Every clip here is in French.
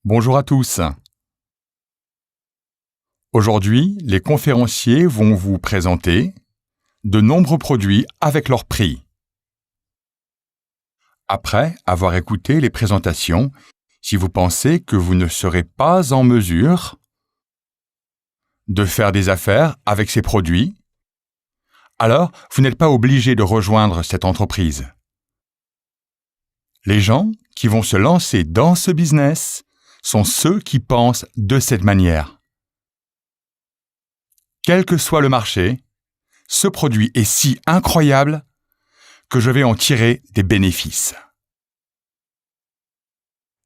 Bonjour à tous. Aujourd'hui, les conférenciers vont vous présenter de nombreux produits avec leur prix. Après avoir écouté les présentations, si vous pensez que vous ne serez pas en mesure de faire des affaires avec ces produits, alors vous n'êtes pas obligé de rejoindre cette entreprise. Les gens qui vont se lancer dans ce business sont ceux qui pensent de cette manière. Quel que soit le marché, ce produit est si incroyable que je vais en tirer des bénéfices.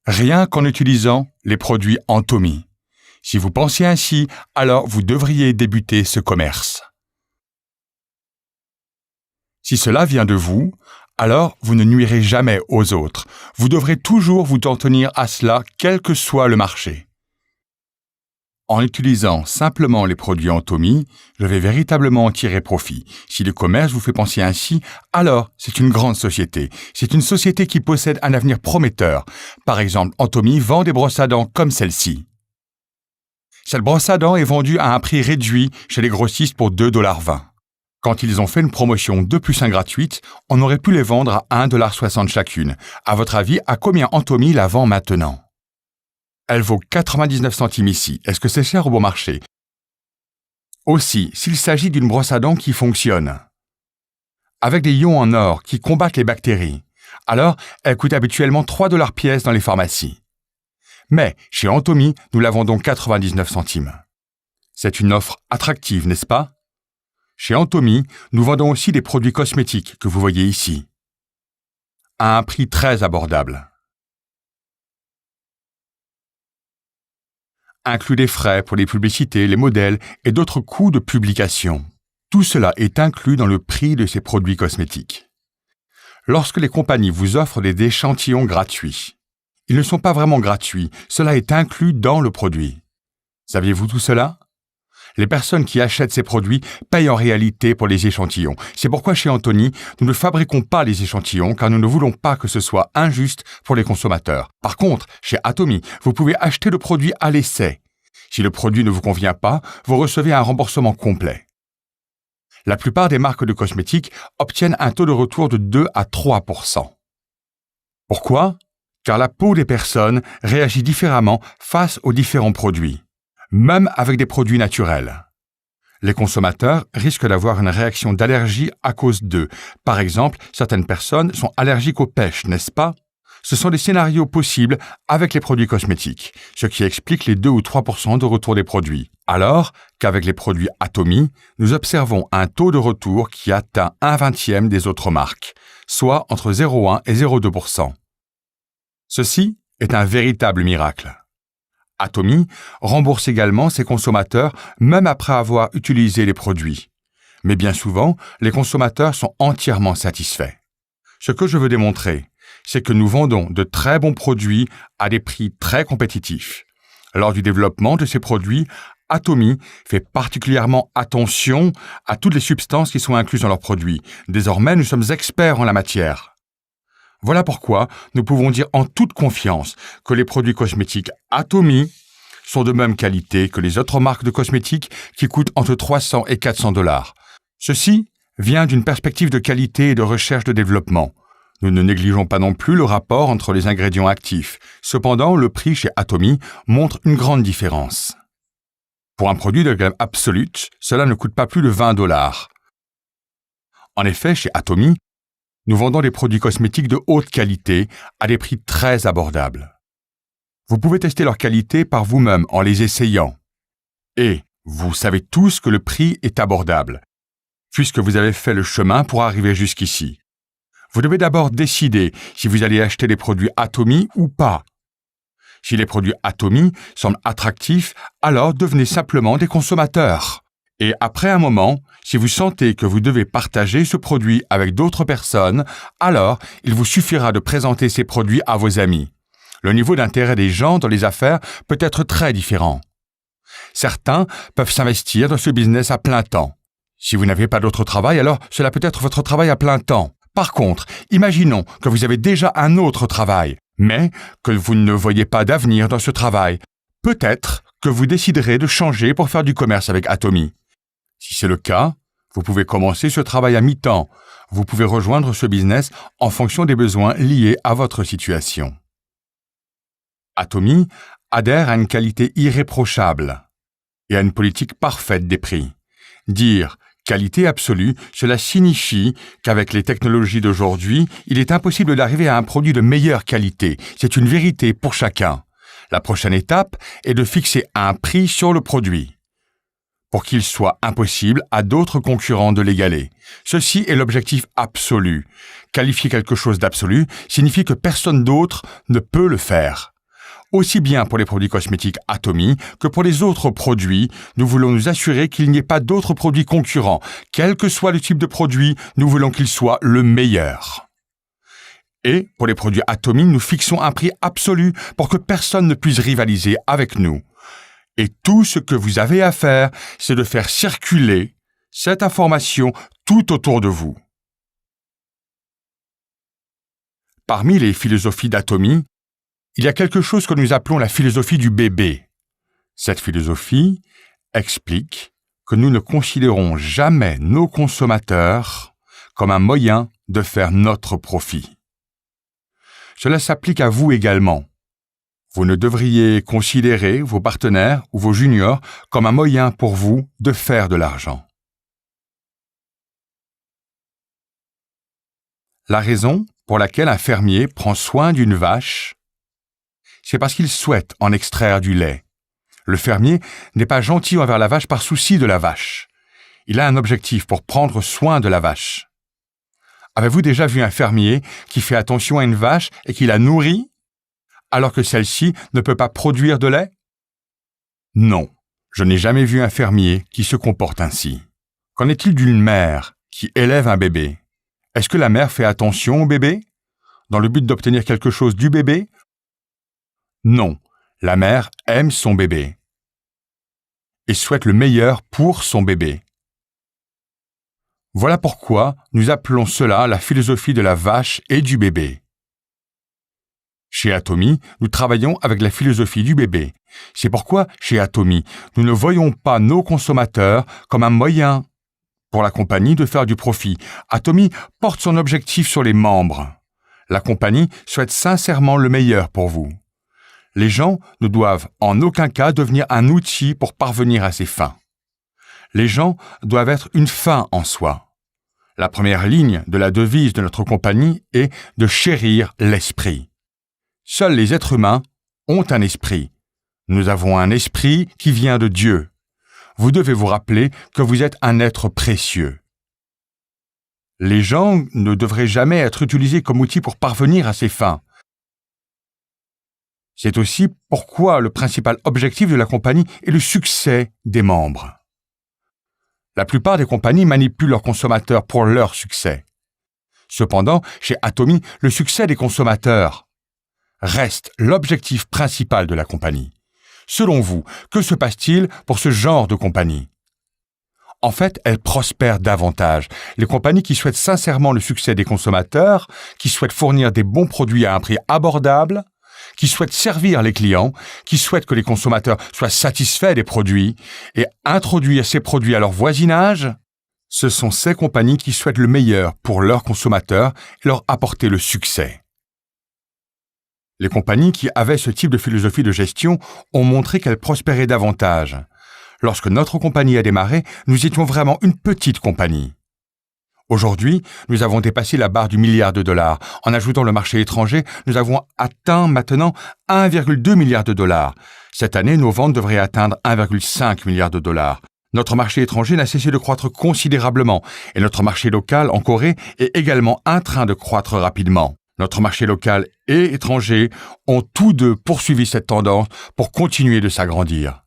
Rien qu'en utilisant les produits Antomy. Si vous pensez ainsi, alors vous devriez débuter ce commerce. Si cela vient de vous, alors vous ne nuirez jamais aux autres. Vous devrez toujours vous en tenir à cela, quel que soit le marché. En utilisant simplement les produits Antomy, je vais véritablement en tirer profit. Si le commerce vous fait penser ainsi, alors c'est une grande société. C'est une société qui possède un avenir prometteur. Par exemple, Antomy vend des brosses à dents comme celle-ci. Cette brosse à dents est vendue à un prix réduit chez les grossistes pour 2,20 $. Quand ils ont fait une promotion 2 + 1 gratuite, on aurait pu les vendre à 1,60 $ chacune. À votre avis, à combien Antomy la vend maintenant? Elle vaut 99 centimes ici. Est-ce que c'est cher au bon marché? Aussi, s'il s'agit d'une brosse à dents qui fonctionne, avec des ions en or qui combattent les bactéries, alors elle coûte habituellement 3 $ pièce dans les pharmacies. Mais chez Antomy, nous la vendons 99 centimes. C'est une offre attractive, n'est-ce pas? Chez Antomy, nous vendons aussi des produits cosmétiques que vous voyez ici, à un prix très abordable. Inclut des frais pour les publicités, les modèles et d'autres coûts de publication. Tout cela est inclus dans le prix de ces produits cosmétiques. Lorsque les compagnies vous offrent des échantillons gratuits, ils ne sont pas vraiment gratuits, cela est inclus dans le produit. Saviez-vous tout cela? Les personnes qui achètent ces produits payent en réalité pour les échantillons. C'est pourquoi chez Antomy, nous ne fabriquons pas les échantillons car nous ne voulons pas que ce soit injuste pour les consommateurs. Par contre, chez Antomy, vous pouvez acheter le produit à l'essai. Si le produit ne vous convient pas, vous recevez un remboursement complet. La plupart des marques de cosmétiques obtiennent un taux de retour de 2 à 3%. Pourquoi? Car la peau des personnes réagit différemment face aux différents produits, même avec des produits naturels. Les consommateurs risquent d'avoir une réaction d'allergie à cause d'eux. Par exemple, certaines personnes sont allergiques aux pêches, n'est-ce pas? Ce sont des scénarios possibles avec les produits cosmétiques, ce qui explique les 2 ou 3% de retour des produits. Alors qu'avec les produits Antomy, nous observons un taux de retour qui atteint 1/20 des autres marques, soit entre 0,1 et 0,2%. Ceci est un véritable miracle. Antomy rembourse également ses consommateurs même après avoir utilisé les produits. Mais bien souvent, les consommateurs sont entièrement satisfaits. Ce que je veux démontrer, c'est que nous vendons de très bons produits à des prix très compétitifs. Lors du développement de ces produits, Antomy fait particulièrement attention à toutes les substances qui sont incluses dans leurs produits. Désormais, nous sommes experts en la matière. Voilà pourquoi nous pouvons dire en toute confiance que les produits cosmétiques Antomy sont de même qualité que les autres marques de cosmétiques qui coûtent entre 300 et 400 $. Ceci vient d'une perspective de qualité et de recherche de développement. Nous ne négligeons pas non plus le rapport entre les ingrédients actifs. Cependant, le prix chez Antomy montre une grande différence. Pour un produit de gamme absolue, cela ne coûte pas plus de 20 $. En effet, chez Antomy, nous vendons des produits cosmétiques de haute qualité à des prix très abordables. Vous pouvez tester leur qualité par vous-même en les essayant. Et vous savez tous que le prix est abordable, puisque vous avez fait le chemin pour arriver jusqu'ici. Vous devez d'abord décider si vous allez acheter des produits Antomy ou pas. Si les produits Antomy semblent attractifs, alors devenez simplement des consommateurs. Et après un moment, si vous sentez que vous devez partager ce produit avec d'autres personnes, alors il vous suffira de présenter ces produits à vos amis. Le niveau d'intérêt des gens dans les affaires peut être très différent. Certains peuvent s'investir dans ce business à plein temps. Si vous n'avez pas d'autre travail, alors cela peut être votre travail à plein temps. Par contre, imaginons que vous avez déjà un autre travail, mais que vous ne voyez pas d'avenir dans ce travail. Peut-être que vous déciderez de changer pour faire du commerce avec Atomy. Si c'est le cas, vous pouvez commencer ce travail à mi-temps. Vous pouvez rejoindre ce business en fonction des besoins liés à votre situation. Atomy adhère à une qualité irréprochable et à une politique parfaite des prix. Dire qualité absolue, cela signifie qu'avec les technologies d'aujourd'hui, il est impossible d'arriver à un produit de meilleure qualité. C'est une vérité pour chacun. La prochaine étape est de fixer un prix sur le produit, pour qu'il soit impossible à d'autres concurrents de l'égaler. Ceci est l'objectif absolu. Qualifier quelque chose d'absolu signifie que personne d'autre ne peut le faire. Aussi bien pour les produits cosmétiques Atomy que pour les autres produits, nous voulons nous assurer qu'il n'y ait pas d'autres produits concurrents. Quel que soit le type de produit, nous voulons qu'il soit le meilleur. Et pour les produits Atomy, nous fixons un prix absolu pour que personne ne puisse rivaliser avec nous. Et tout ce que vous avez à faire, c'est de faire circuler cette information tout autour de vous. Parmi les philosophies d'Atomy, il y a quelque chose que nous appelons la philosophie du bébé. Cette philosophie explique que nous ne considérons jamais nos consommateurs comme un moyen de faire notre profit. Cela s'applique à vous également. Vous ne devriez considérer vos partenaires ou vos juniors comme un moyen pour vous de faire de l'argent. La raison pour laquelle un fermier prend soin d'une vache, c'est parce qu'il souhaite en extraire du lait. Le fermier n'est pas gentil envers la vache par souci de la vache. Il a un objectif pour prendre soin de la vache. Avez-vous déjà vu un fermier qui fait attention à une vache et qui la nourrit, alors que celle-ci ne peut pas produire de lait? Non, je n'ai jamais vu un fermier qui se comporte ainsi. Qu'en est-il d'une mère qui élève un bébé? Est-ce que la mère fait attention au bébé, dans le but d'obtenir quelque chose du bébé? Non, la mère aime son bébé et souhaite le meilleur pour son bébé. Voilà pourquoi nous appelons cela la philosophie de la vache et du bébé. Chez Atomy, nous travaillons avec la philosophie du bébé. C'est pourquoi, chez Atomy, nous ne voyons pas nos consommateurs comme un moyen pour la compagnie de faire du profit. Atomy porte son objectif sur les membres. La compagnie souhaite sincèrement le meilleur pour vous. Les gens ne doivent en aucun cas devenir un outil pour parvenir à ses fins. Les gens doivent être une fin en soi. La première ligne de la devise de notre compagnie est de chérir l'esprit. Seuls les êtres humains ont un esprit. Nous avons un esprit qui vient de Dieu. Vous devez vous rappeler que vous êtes un être précieux. Les gens ne devraient jamais être utilisés comme outil pour parvenir à ses fins. C'est aussi pourquoi le principal objectif de la compagnie est le succès des membres. La plupart des compagnies manipulent leurs consommateurs pour leur succès. Cependant, chez Atomy, le succès des consommateurs reste l'objectif principal de la compagnie. Selon vous, que se passe-t-il pour ce genre de compagnie? En fait, elles prospèrent davantage. Les compagnies qui souhaitent sincèrement le succès des consommateurs, qui souhaitent fournir des bons produits à un prix abordable, qui souhaitent servir les clients, qui souhaitent que les consommateurs soient satisfaits des produits et introduire ces produits à leur voisinage, ce sont ces compagnies qui souhaitent le meilleur pour leurs consommateurs et leur apporter le succès. Les compagnies qui avaient ce type de philosophie de gestion ont montré qu'elles prospéraient davantage. Lorsque notre compagnie a démarré, nous étions vraiment une petite compagnie. Aujourd'hui, nous avons dépassé la barre du milliard de dollars. En ajoutant le marché étranger, nous avons atteint maintenant 1,2 milliard de dollars. Cette année, nos ventes devraient atteindre 1,5 milliard de dollars. Notre marché étranger n'a cessé de croître considérablement et notre marché local en Corée est également en train de croître rapidement. Notre marché local et étranger ont tous deux poursuivi cette tendance pour continuer de s'agrandir.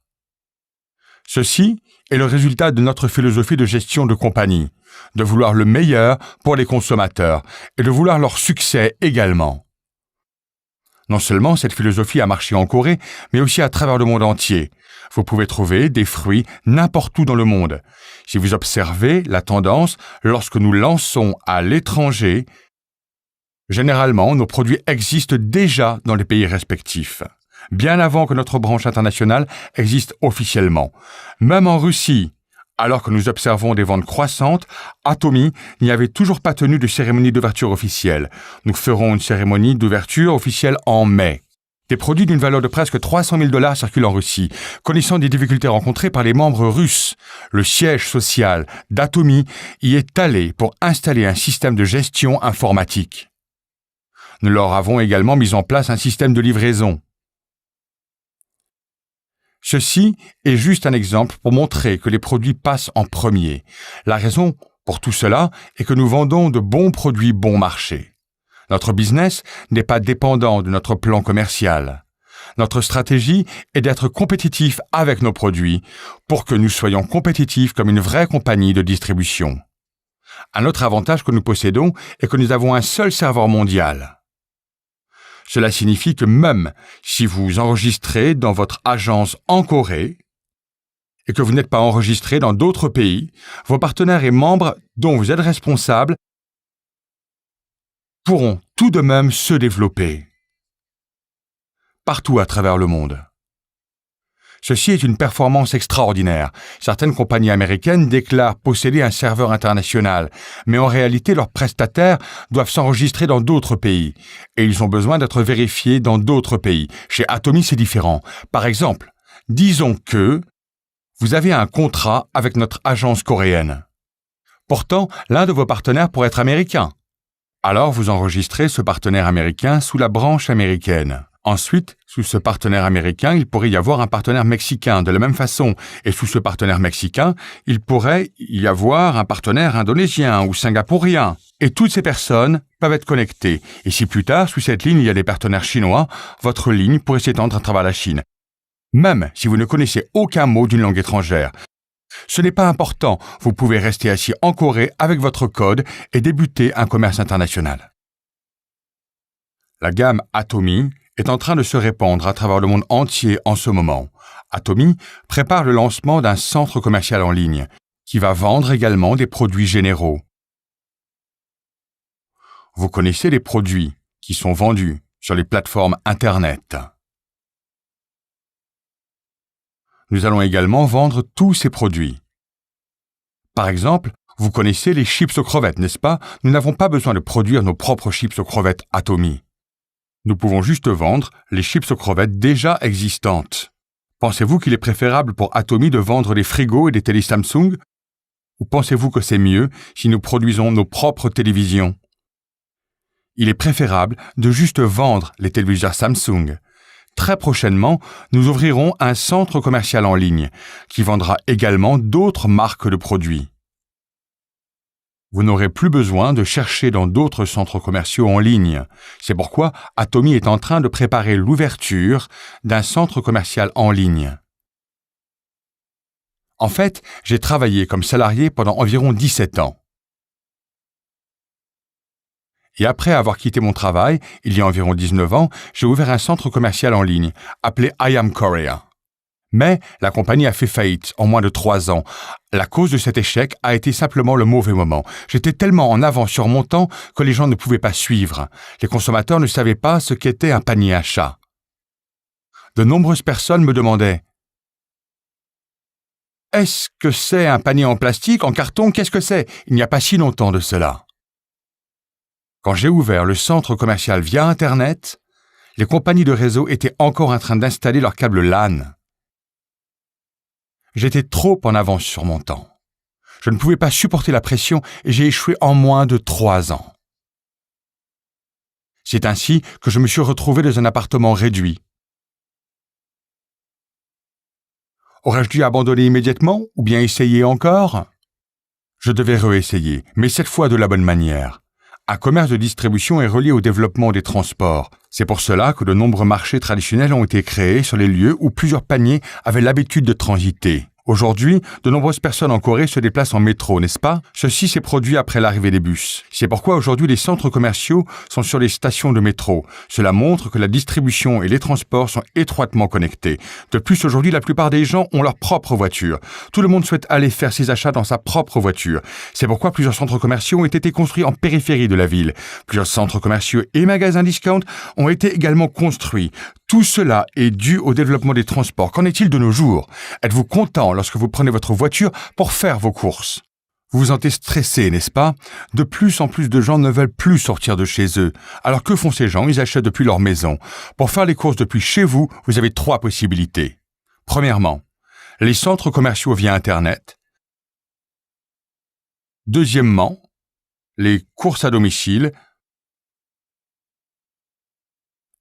Ceci est le résultat de notre philosophie de gestion de compagnie, de vouloir le meilleur pour les consommateurs et de vouloir leur succès également. Non seulement cette philosophie a marché en Corée, mais aussi à travers le monde entier. Vous pouvez trouver des fruits n'importe où dans le monde. Si vous observez la tendance, lorsque nous lançons à l'étranger, Généralement, nos produits existent déjà dans les pays respectifs, bien avant que notre branche internationale existe officiellement. Même en Russie, alors que nous observons des ventes croissantes, Atomy n'y avait toujours pas tenu de cérémonie d'ouverture officielle. Nous ferons une cérémonie d'ouverture officielle en mai. Des produits d'une valeur de presque $300 000 circulent en Russie. Connaissant des difficultés rencontrées par les membres russes, le siège social d'Atomy y est allé pour installer un système de gestion informatique. Nous leur avons également mis en place un système de livraison. Ceci est juste un exemple pour montrer que les produits passent en premier. La raison pour tout cela est que nous vendons de bons produits bon marché. Notre business n'est pas dépendant de notre plan commercial. Notre stratégie est d'être compétitif avec nos produits pour que nous soyons compétitifs comme une vraie compagnie de distribution. Un autre avantage que nous possédons est que nous avons un seul serveur mondial. Cela signifie que même si vous enregistrez dans votre agence en Corée et que vous n'êtes pas enregistré dans d'autres pays, vos partenaires et membres dont vous êtes responsable pourront tout de même se développer partout à travers le monde. Ceci est une performance extraordinaire. Certaines compagnies américaines déclarent posséder un serveur international, mais en réalité, leurs prestataires doivent s'enregistrer dans d'autres pays, et ils ont besoin d'être vérifiés dans d'autres pays. Chez Atomy, c'est différent. Par exemple, disons que vous avez un contrat avec notre agence coréenne. Pourtant, l'un de vos partenaires pourrait être américain. Alors, vous enregistrez ce partenaire américain sous la branche américaine. Ensuite, sous ce partenaire américain, il pourrait y avoir un partenaire mexicain de la même façon. Et sous ce partenaire mexicain, il pourrait y avoir un partenaire indonésien ou singapourien. Et toutes ces personnes peuvent être connectées. Et si plus tard, sous cette ligne, il y a des partenaires chinois, votre ligne pourrait s'étendre à travers la Chine. Même si vous ne connaissez aucun mot d'une langue étrangère. Ce n'est pas important, vous pouvez rester assis en Corée avec votre code et débuter un commerce international. La gamme Atomy est en train de se répandre à travers le monde entier en ce moment. Atomy prépare le lancement d'un centre commercial en ligne qui va vendre également des produits généraux. Vous connaissez les produits qui sont vendus sur les plateformes Internet. Nous allons également vendre tous ces produits. Par exemple, vous connaissez les chips aux crevettes, n'est-ce pas? Nous n'avons pas besoin de produire nos propres chips aux crevettes Atomy. Nous pouvons juste vendre les chips aux crevettes déjà existantes. Pensez-vous qu'il est préférable pour Atomy de vendre des frigos et des télé Samsung? Ou pensez-vous que c'est mieux si nous produisons nos propres télévisions? Il est préférable de juste vendre les téléviseurs Samsung. Très prochainement, nous ouvrirons un centre commercial en ligne qui vendra également d'autres marques de produits. Vous n'aurez plus besoin de chercher dans d'autres centres commerciaux en ligne. C'est pourquoi Atomy est en train de préparer l'ouverture d'un centre commercial en ligne. En fait, j'ai travaillé comme salarié pendant environ 17 ans. Et après avoir quitté mon travail, il y a environ 19 ans, j'ai ouvert un centre commercial en ligne, appelé I Am Korea. Mais la compagnie a fait faillite en moins de 3 ans. La cause de cet échec a été simplement le mauvais moment. J'étais tellement en avance sur mon temps que les gens ne pouvaient pas suivre. Les consommateurs ne savaient pas ce qu'était un panier à chat. De nombreuses personnes me demandaient « Est-ce que c'est un panier en plastique, en carton? Qu'est-ce que c'est ?» Il n'y a pas si longtemps de cela. Quand j'ai ouvert le centre commercial via Internet, les compagnies de réseau étaient encore en train d'installer leurs câbles LAN. J'étais trop en avance sur mon temps. Je ne pouvais pas supporter la pression et j'ai échoué en moins de 3 ans. C'est ainsi que je me suis retrouvé dans un appartement réduit. Aurais-je dû abandonner immédiatement ou bien essayer encore? Je devais réessayer, mais cette fois de la bonne manière. Un commerce de distribution est relié au développement des transports. C'est pour cela que de nombreux marchés traditionnels ont été créés sur les lieux où plusieurs paniers avaient l'habitude de transiter. Aujourd'hui, de nombreuses personnes en Corée se déplacent en métro, n'est-ce pas? Ceci s'est produit après l'arrivée des bus. C'est pourquoi aujourd'hui les centres commerciaux sont sur les stations de métro. Cela montre que la distribution et les transports sont étroitement connectés. De plus, aujourd'hui, la plupart des gens ont leur propre voiture. Tout le monde souhaite aller faire ses achats dans sa propre voiture. C'est pourquoi plusieurs centres commerciaux ont été construits en périphérie de la ville. Plusieurs centres commerciaux et magasins discount ont été également construits. Tout cela est dû au développement des transports. Qu'en est-il de nos jours? Êtes-vous content lorsque vous prenez votre voiture pour faire vos courses? Vous vous sentez stressé, n'est-ce pas? De plus en plus de gens ne veulent plus sortir de chez eux. Alors que font ces gens? Ils achètent depuis leur maison. Pour faire les courses depuis chez vous, vous avez 3 possibilités. Premièrement, les centres commerciaux via Internet. Deuxièmement, les courses à domicile.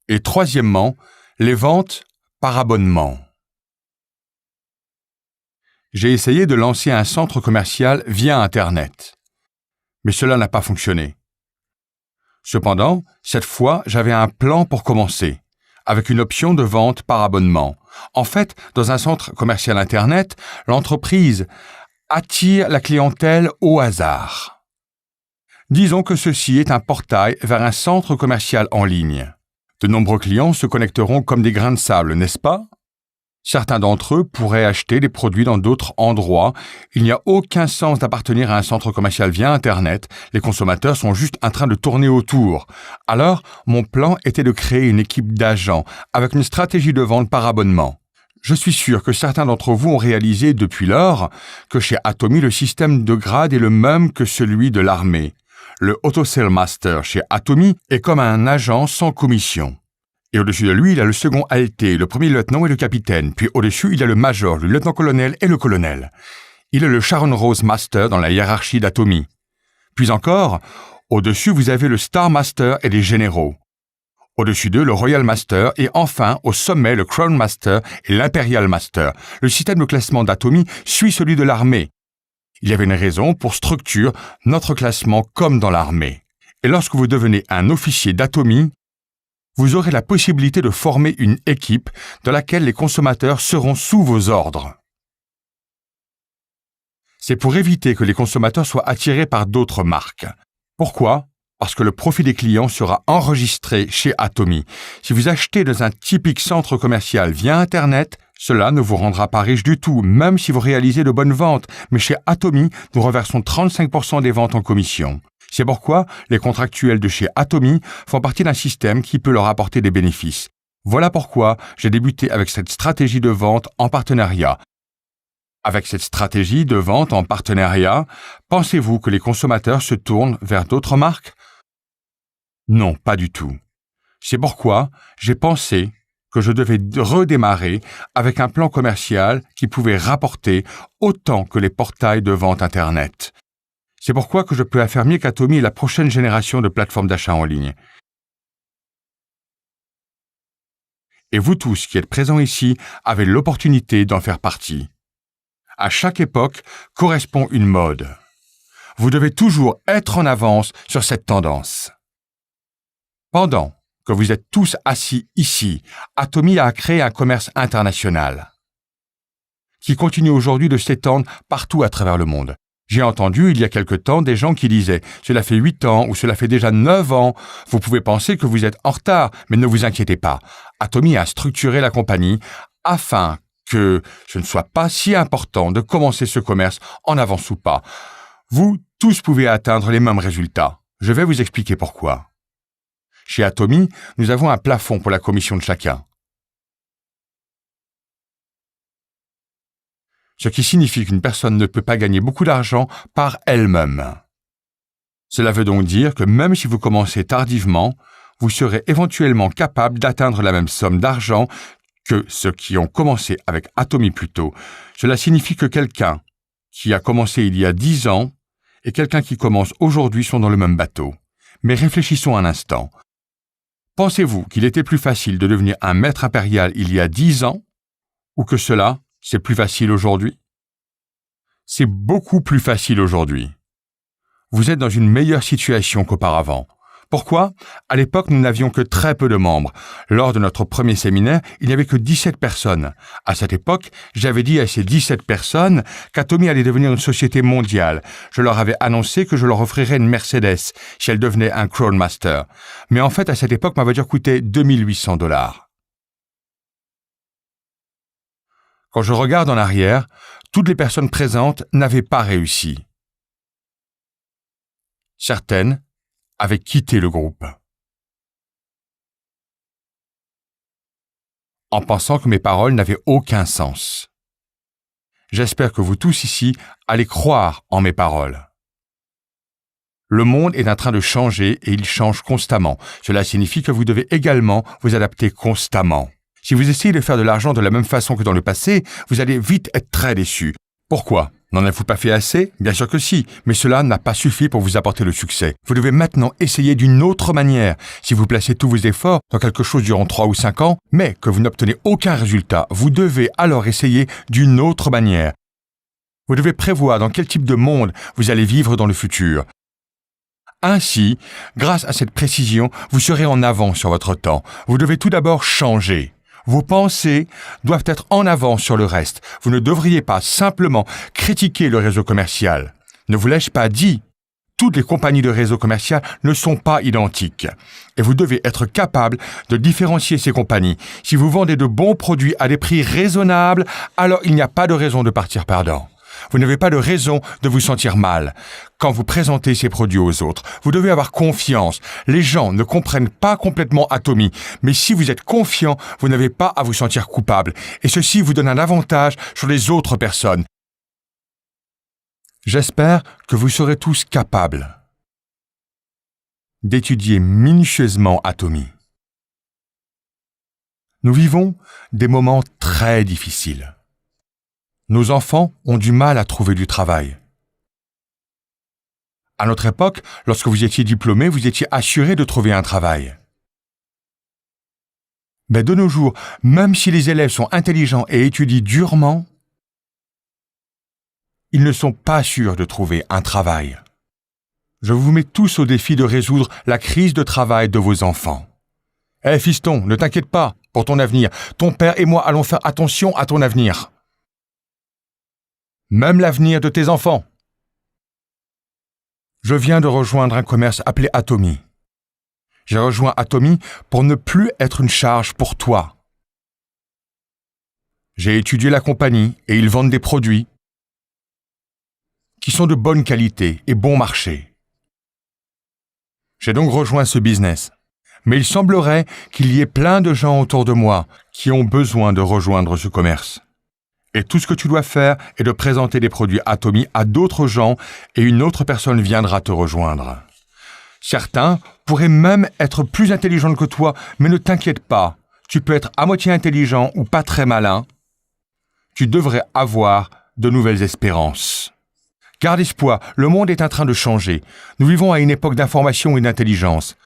Et troisièmement, les ventes par abonnement. J'ai essayé de lancer un centre commercial via Internet, mais cela n'a pas fonctionné. Cependant, cette fois, j'avais un plan pour commencer, avec une option de vente par abonnement. En fait, dans un centre commercial Internet, l'entreprise attire la clientèle au hasard. Disons que ceci est un portail vers un centre commercial en ligne. De nombreux clients se connecteront comme des grains de sable, n'est-ce pas? Certains d'entre eux pourraient acheter des produits dans d'autres endroits. Il n'y a aucun sens d'appartenir à un centre commercial via Internet. Les consommateurs sont juste en train de tourner autour. Alors, mon plan était de créer une équipe d'agents avec une stratégie de vente par abonnement. Je suis sûr que certains d'entre vous ont réalisé depuis lors que chez Atomy, le système de grade est le même que celui de l'armée. Le Auto Sale Master chez Atomy est comme un agent sans commission. Et au-dessus de lui, il y a le second ALT, le premier lieutenant et le capitaine. Puis au-dessus, il y a le major, le lieutenant-colonel et le colonel. Il est le Sharon Rose Master dans la hiérarchie d'Atomy. Puis encore, au-dessus, vous avez le Star Master et les généraux. Au-dessus d'eux, le Royal Master et enfin, au sommet, le Crown Master et l'Imperial Master. Le système de classement d'Atomy suit celui de l'armée. Il y avait une raison pour structurer notre classement comme dans l'armée. Et lorsque vous devenez un officier d'Atomy, vous aurez la possibilité de former une équipe dans laquelle les consommateurs seront sous vos ordres. C'est pour éviter que les consommateurs soient attirés par d'autres marques. Pourquoi? Parce que le profil des clients sera enregistré chez Atomy. Si vous achetez dans un typique centre commercial via Internet, cela ne vous rendra pas riche du tout, même si vous réalisez de bonnes ventes. Mais chez Atomy, nous reversons 35% des ventes en commission. C'est pourquoi les contractuels de chez Atomy font partie d'un système qui peut leur apporter des bénéfices. Voilà pourquoi j'ai débuté avec cette stratégie de vente en partenariat. Avec cette stratégie de vente en partenariat, pensez-vous que les consommateurs se tournent vers d'autres marques? Non, pas du tout. C'est pourquoi j'ai pensé que je devais redémarrer avec un plan commercial qui pouvait rapporter autant que les portails de vente Internet. C'est pourquoi que je peux affirmer qu'Atomy est la prochaine génération de plateformes d'achat en ligne. Et vous tous qui êtes présents ici avez l'opportunité d'en faire partie. À chaque époque correspond une mode. Vous devez toujours être en avance sur cette tendance. Pendant que vous êtes tous assis ici, Atomy a créé un commerce international qui continue aujourd'hui de s'étendre partout à travers le monde. J'ai entendu il y a quelque temps des gens qui disaient « Cela fait 8 ans ou cela fait déjà 9 ans, vous pouvez penser que vous êtes en retard, mais ne vous inquiétez pas. Atomy a structuré la compagnie afin que ce ne soit pas si important de commencer ce commerce en avance ou pas. Vous tous pouvez atteindre les mêmes résultats. Je vais vous expliquer pourquoi. Chez Atomy, nous avons un plafond pour la commission de chacun. Ce qui signifie qu'une personne ne peut pas gagner beaucoup d'argent par elle-même. Cela veut donc dire que même si vous commencez tardivement, vous serez éventuellement capable d'atteindre la même somme d'argent que ceux qui ont commencé avec Atomy plus tôt. Cela signifie que quelqu'un qui a commencé il y a 10 ans et quelqu'un qui commence aujourd'hui sont dans le même bateau. Mais réfléchissons un instant. Pensez-vous qu'il était plus facile de devenir un maître impérial il y a 10 ans ou que cela, c'est plus facile aujourd'hui? C'est beaucoup plus facile aujourd'hui. Vous êtes dans une meilleure situation qu'auparavant. Pourquoi? À l'époque, nous n'avions que très peu de membres. Lors de notre premier séminaire, il n'y avait que 17 personnes. À cette époque, j'avais dit à ces 17 personnes qu'Atomy allait devenir une société mondiale. Je leur avais annoncé que je leur offrirais une Mercedes si elle devenait un Crown Master. Mais en fait, à cette époque, ma voiture coûtait $2 800. Quand je regarde en arrière, toutes les personnes présentes n'avaient pas réussi. Certaines avaient quitté le groupe en pensant que mes paroles n'avaient aucun sens. J'espère que vous tous ici allez croire en mes paroles. Le monde est en train de changer et il change constamment. Cela signifie que vous devez également vous adapter constamment. Si vous essayez de faire de l'argent de la même façon que dans le passé, vous allez vite être très déçu. Pourquoi? N'en avez-vous pas fait assez? Bien sûr que si, mais cela n'a pas suffi pour vous apporter le succès. Vous devez maintenant essayer d'une autre manière. Si vous placez tous vos efforts dans quelque chose durant 3 ou 5 ans, mais que vous n'obtenez aucun résultat, vous devez alors essayer d'une autre manière. Vous devez prévoir dans quel type de monde vous allez vivre dans le futur. Ainsi, grâce à cette précision, vous serez en avance sur votre temps. Vous devez tout d'abord changer. Vos pensées doivent être en avance sur le reste. Vous ne devriez pas simplement critiquer le réseau commercial. Ne vous l'ai-je pas dit? Toutes les compagnies de réseau commercial ne sont pas identiques. Et vous devez être capable de différencier ces compagnies. Si vous vendez de bons produits à des prix raisonnables, alors il n'y a pas de raison de partir perdant. Vous n'avez pas de raison de vous sentir mal quand vous présentez ces produits aux autres. Vous devez avoir confiance. Les gens ne comprennent pas complètement Atomy, mais si vous êtes confiant, vous n'avez pas à vous sentir coupable. Et ceci vous donne un avantage sur les autres personnes. J'espère que vous serez tous capables d'étudier minutieusement Atomy. Nous vivons des moments très difficiles. Nos enfants ont du mal à trouver du travail. À notre époque, lorsque vous étiez diplômé, vous étiez assuré de trouver un travail. Mais de nos jours, même si les élèves sont intelligents et étudient durement, ils ne sont pas sûrs de trouver un travail. Je vous mets tous au défi de résoudre la crise de travail de vos enfants. Hé fiston, ne t'inquiète pas pour ton avenir. Ton père et moi allons faire attention à ton avenir. Même l'avenir de tes enfants. Je viens de rejoindre un commerce appelé Atomy. J'ai rejoint Atomy pour ne plus être une charge pour toi. J'ai étudié la compagnie et ils vendent des produits qui sont de bonne qualité et bon marché. J'ai donc rejoint ce business. Mais il semblerait qu'il y ait plein de gens autour de moi qui ont besoin de rejoindre ce commerce. Et tout ce que tu dois faire est de présenter des produits Atomy à d'autres gens et une autre personne viendra te rejoindre. Certains pourraient même être plus intelligents que toi, mais ne t'inquiète pas, tu peux être à moitié intelligent ou pas très malin. Tu devrais avoir de nouvelles espérances. Garde espoir, le monde est en train de changer. Nous vivons à une époque d'information et d'intelligence.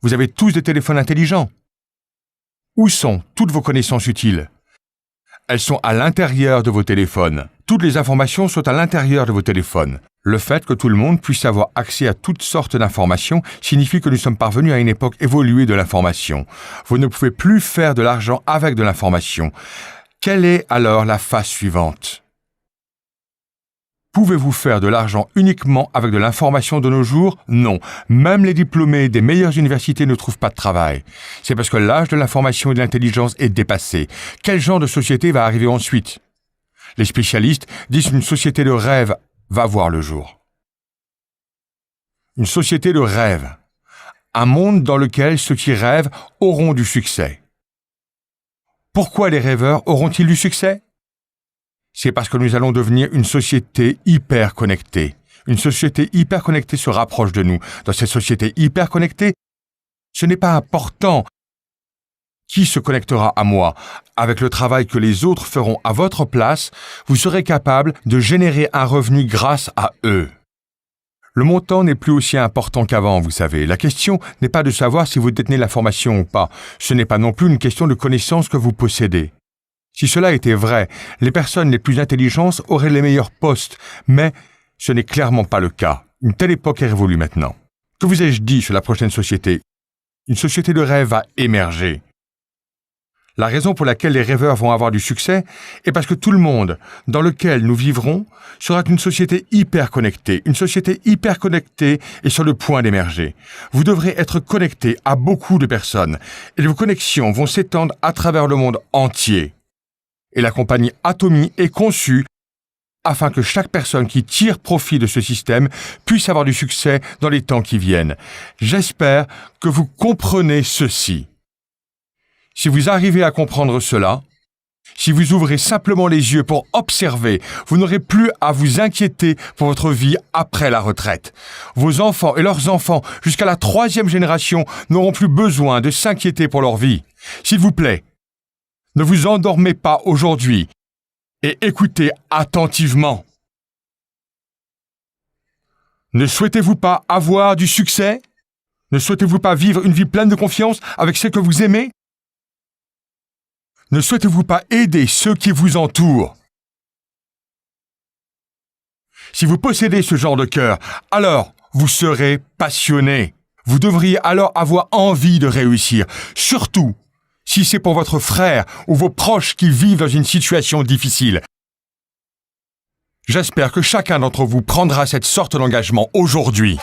Vous avez tous des téléphones intelligents. Où sont toutes vos connaissances utiles? Elles sont à l'intérieur de vos téléphones. Toutes les informations sont à l'intérieur de vos téléphones. Le fait que tout le monde puisse avoir accès à toutes sortes d'informations signifie que nous sommes parvenus à une époque évoluée de l'information. Vous ne pouvez plus faire de l'argent avec de l'information. Quelle est alors la phase suivante? Pouvez-vous faire de l'argent uniquement avec de l'information de nos jours? Non. Même les diplômés des meilleures universités ne trouvent pas de travail. C'est parce que l'âge de l'information et de l'intelligence est dépassé. Quel genre de société va arriver ensuite? Les spécialistes disent qu'une société de rêve va voir le jour. Une société de rêve. Un monde dans lequel ceux qui rêvent auront du succès. Pourquoi les rêveurs auront-ils du succès? C'est parce que nous allons devenir une société hyper connectée. Une société hyper connectée se rapproche de nous. Dans cette société hyper connectée, ce n'est pas important qui se connectera à moi. Avec le travail que les autres feront à votre place, vous serez capable de générer un revenu grâce à eux. Le montant n'est plus aussi important qu'avant, vous savez. La question n'est pas de savoir si vous détenez l'information ou pas. Ce n'est pas non plus une question de connaissances que vous possédez. Si cela était vrai, les personnes les plus intelligentes auraient les meilleurs postes, mais ce n'est clairement pas le cas. Une telle époque est révolue maintenant. Que vous ai-je dit sur la prochaine société? Une société de rêve va émerger. La raison pour laquelle les rêveurs vont avoir du succès est parce que tout le monde dans lequel nous vivrons sera une société hyper connectée. Une société hyper connectée est sur le point d'émerger. Vous devrez être connecté à beaucoup de personnes et vos connexions vont s'étendre à travers le monde entier. Et la compagnie Atomy est conçue afin que chaque personne qui tire profit de ce système puisse avoir du succès dans les temps qui viennent. J'espère que vous comprenez ceci. Si vous arrivez à comprendre cela, si vous ouvrez simplement les yeux pour observer, vous n'aurez plus à vous inquiéter pour votre vie après la retraite. Vos enfants et leurs enfants, jusqu'à la 3e génération, n'auront plus besoin de s'inquiéter pour leur vie. S'il vous plaît, ne vous endormez pas aujourd'hui et écoutez attentivement. Ne souhaitez-vous pas avoir du succès? Ne souhaitez-vous pas vivre une vie pleine de confiance avec ceux que vous aimez? Ne souhaitez-vous pas aider ceux qui vous entourent? Si vous possédez ce genre de cœur, alors vous serez passionné. Vous devriez alors avoir envie de réussir, surtout si c'est pour votre frère ou vos proches qui vivent dans une situation difficile. J'espère que chacun d'entre vous prendra cette sorte d'engagement aujourd'hui.